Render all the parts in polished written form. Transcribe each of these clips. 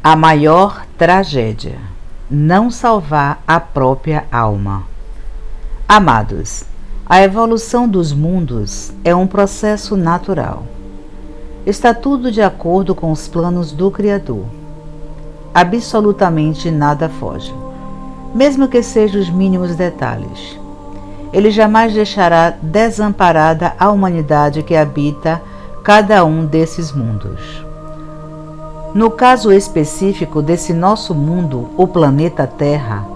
A maior tragédia: não salvar a própria alma. Amados, a evolução dos mundos é um processo natural. Está tudo de acordo com os planos do Criador. Absolutamente nada foge, mesmo que sejam os mínimos detalhes. Ele jamais deixará desamparada a humanidade que habita cada um desses mundos. No caso específico desse nosso mundo, o planeta Terra,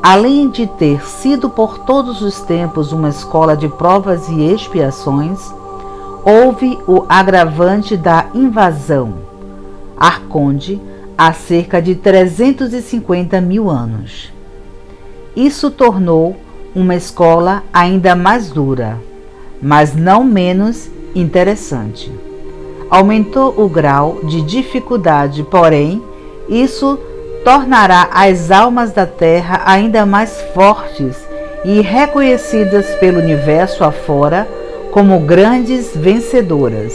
além de ter sido por todos os tempos uma escola de provas e expiações, houve o agravante da invasão Arconte há cerca de 350 mil anos. Isso tornou uma escola ainda mais dura, mas não menos interessante. Aumentou o grau de dificuldade, porém, isso tornará as almas da Terra ainda mais fortes e reconhecidas pelo universo afora como grandes vencedoras.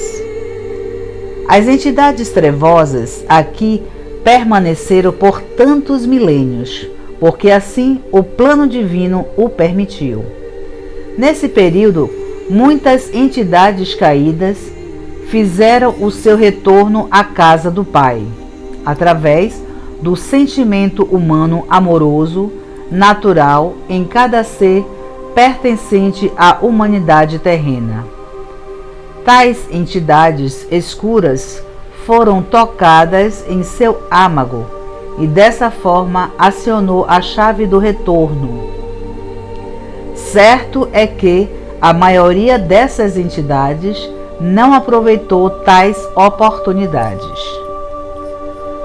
As entidades trevosas aqui permaneceram por tantos milênios, porque assim o plano divino o permitiu. Nesse período, muitas entidades caídas fizeram o seu retorno à casa do Pai, através do sentimento humano amoroso, natural em cada ser pertencente à humanidade terrena. Tais entidades escuras foram tocadas em seu âmago e dessa forma acionou a chave do retorno. Certo é que a maioria dessas entidades não aproveitou tais oportunidades.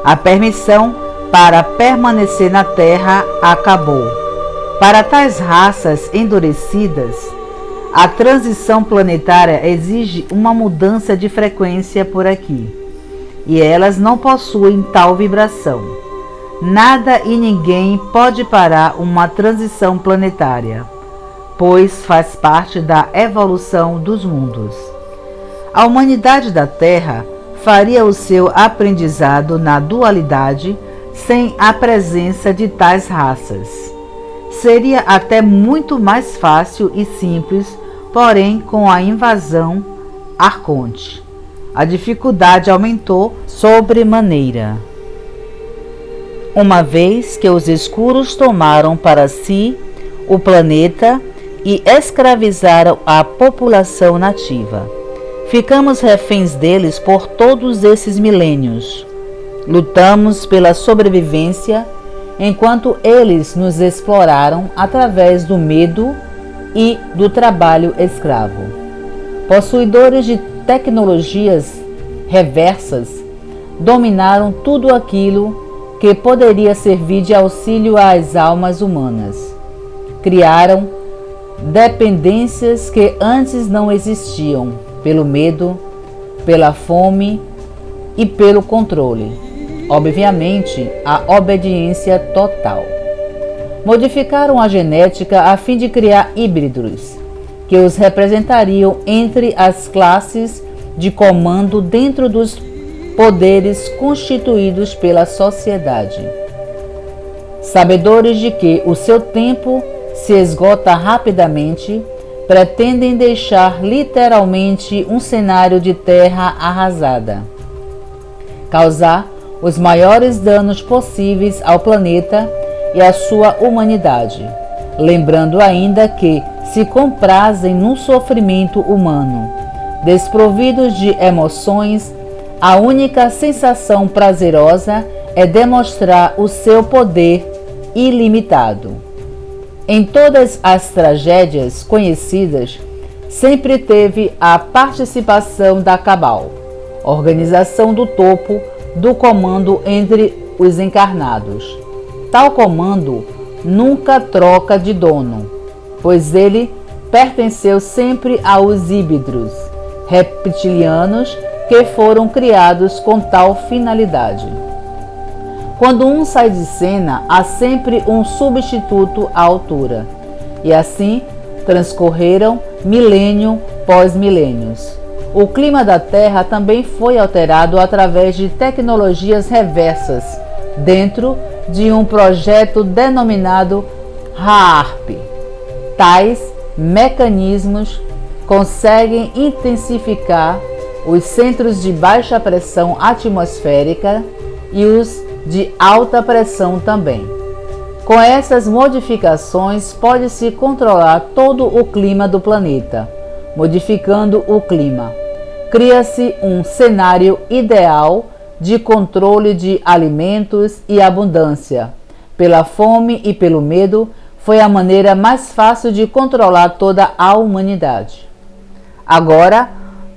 A permissão para permanecer na Terra acabou. Para tais raças endurecidas, a transição planetária exige uma mudança de frequência por aqui, e elas não possuem tal vibração. Nada e ninguém pode parar uma transição planetária, pois faz parte da evolução dos mundos. A humanidade da Terra faria o seu aprendizado na dualidade sem a presença de tais raças. Seria até muito mais fácil e simples, porém com a invasão Arconte, a dificuldade aumentou sobremaneira. Uma vez que os escuros tomaram para si o planeta e escravizaram a população nativa. Ficamos reféns deles por todos esses milênios. Lutamos pela sobrevivência enquanto eles nos exploraram através do medo e do trabalho escravo. Possuidores de tecnologias reversas, dominaram tudo aquilo que poderia servir de auxílio às almas humanas. Criaram dependências que antes não existiam, pelo medo, pela fome e pelo controle. Obviamente, a obediência total. Modificaram a genética a fim de criar híbridos, que os representariam entre as classes de comando dentro dos poderes constituídos pela sociedade. Sabedores de que o seu tempo se esgota rapidamente, pretendem deixar literalmente um cenário de terra arrasada, causar os maiores danos possíveis ao planeta e à sua humanidade, lembrando ainda que se comprazem no sofrimento humano. Desprovidos de emoções, a única sensação prazerosa é demonstrar o seu poder ilimitado. Em todas as tragédias conhecidas, sempre teve a participação da Cabal, organização do topo do comando entre os encarnados. Tal comando nunca troca de dono, pois ele pertenceu sempre aos híbridos reptilianos que foram criados com tal finalidade. Quando um sai de cena, há sempre um substituto à altura. E assim transcorreram milênio pós milênios. o clima da Terra também foi alterado através de tecnologias reversas, dentro de um projeto denominado HAARP. Tais mecanismos conseguem intensificar os centros de baixa pressão atmosférica e os de alta pressão também. Com essas modificações, pode-se controlar todo o clima do planeta. Modificando o clima, cria-se um cenário ideal de controle de alimentos e abundância. Pela fome e pelo medo, foi a maneira mais fácil de controlar toda a humanidade. Agora,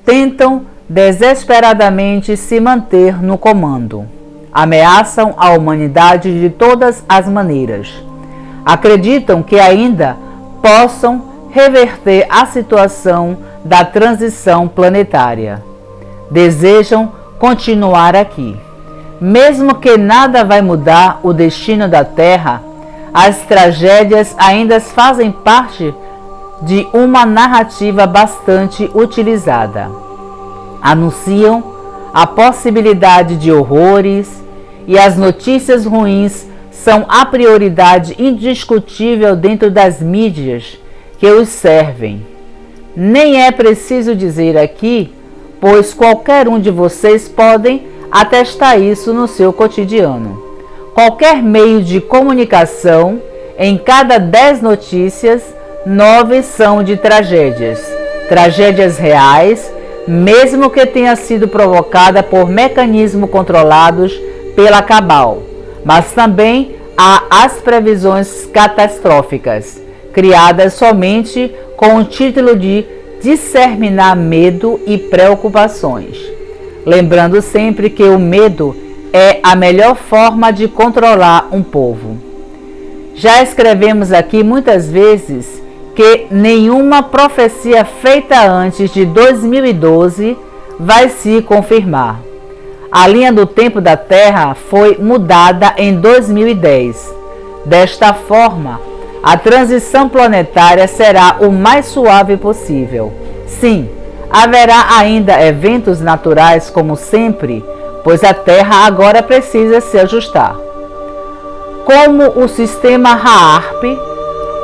tentam desesperadamente se manter no comando. Ameaçam a humanidade de todas as maneiras. Acreditam que ainda possam reverter a situação da transição planetária. Desejam continuar aqui. Mesmo que nada vai mudar o destino da Terra, as tragédias ainda fazem parte de uma narrativa bastante utilizada. Anunciam a possibilidade de horrores e as notícias ruins são a prioridade indiscutível dentro das mídias que os servem. Nem é preciso dizer aqui, pois qualquer um de vocês podem atestar isso no seu cotidiano. Qualquer meio de comunicação, em cada 10 notícias, 9 são de tragédias. Tragédias reais, mesmo que tenha sido provocada por mecanismos controlados pela cabal. Mas também há as previsões catastróficas, criadas somente com o título de disseminar medo e preocupações. Lembrando sempre que o medo é a melhor forma de controlar um povo. Já escrevemos aqui muitas vezes que nenhuma profecia feita antes de 2012 vai se confirmar. A linha do tempo da Terra foi mudada em 2010. Desta forma, a transição planetária será o mais suave possível. Sim, haverá ainda eventos naturais como sempre, pois a Terra agora precisa se ajustar. Como o sistema HAARP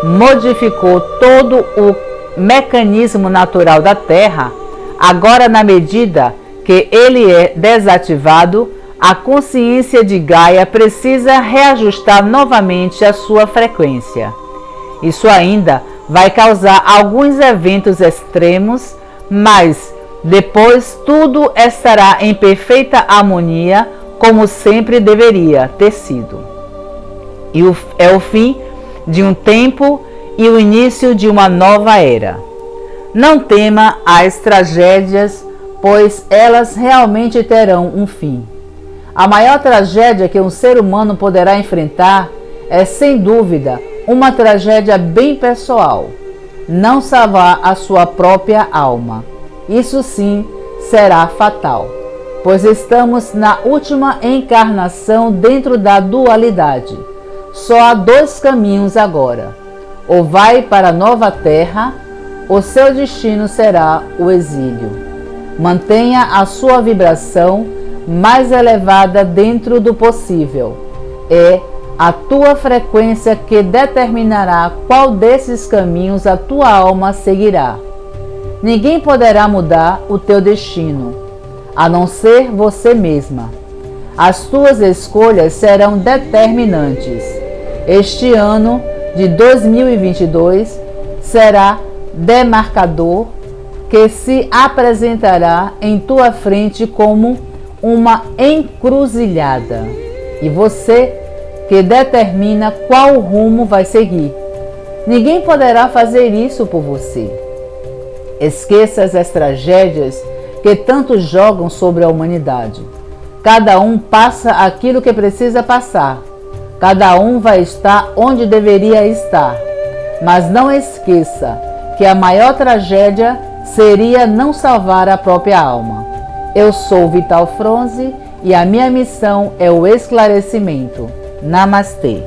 modificou todo o mecanismo natural da Terra, agora na medida que ele é desativado, a consciência de Gaia precisa reajustar novamente a sua frequência. Isso ainda vai causar alguns eventos extremos, mas depois tudo estará em perfeita harmonia, como sempre deveria ter sido. E é o fim de um tempo e o início de uma nova era. Não tema as tragédias, pois elas realmente terão um fim. A maior tragédia que um ser humano poderá enfrentar é, sem dúvida, uma tragédia bem pessoal. Não salvar a sua própria alma. Isso sim será fatal, pois estamos na última encarnação dentro da dualidade. Só há 2 caminhos agora. Ou vai para a nova terra, ou seu destino será o exílio. Mantenha a sua vibração mais elevada dentro do possível. É a tua frequência que determinará qual desses caminhos a tua alma seguirá. Ninguém poderá mudar o teu destino, a não ser você mesma. As tuas escolhas serão determinantes. Este ano de 2022 será demarcador que se apresentará em tua frente como uma encruzilhada. E você que determina qual rumo vai seguir. Ninguém poderá fazer isso por você. Esqueça as tragédias que tanto jogam sobre a humanidade. Cada um passa aquilo que precisa passar. Cada um vai estar onde deveria estar. Mas não esqueça que a maior tragédia seria não salvar a própria alma. Eu sou Vital Fronze e a minha missão é o esclarecimento. Namastê.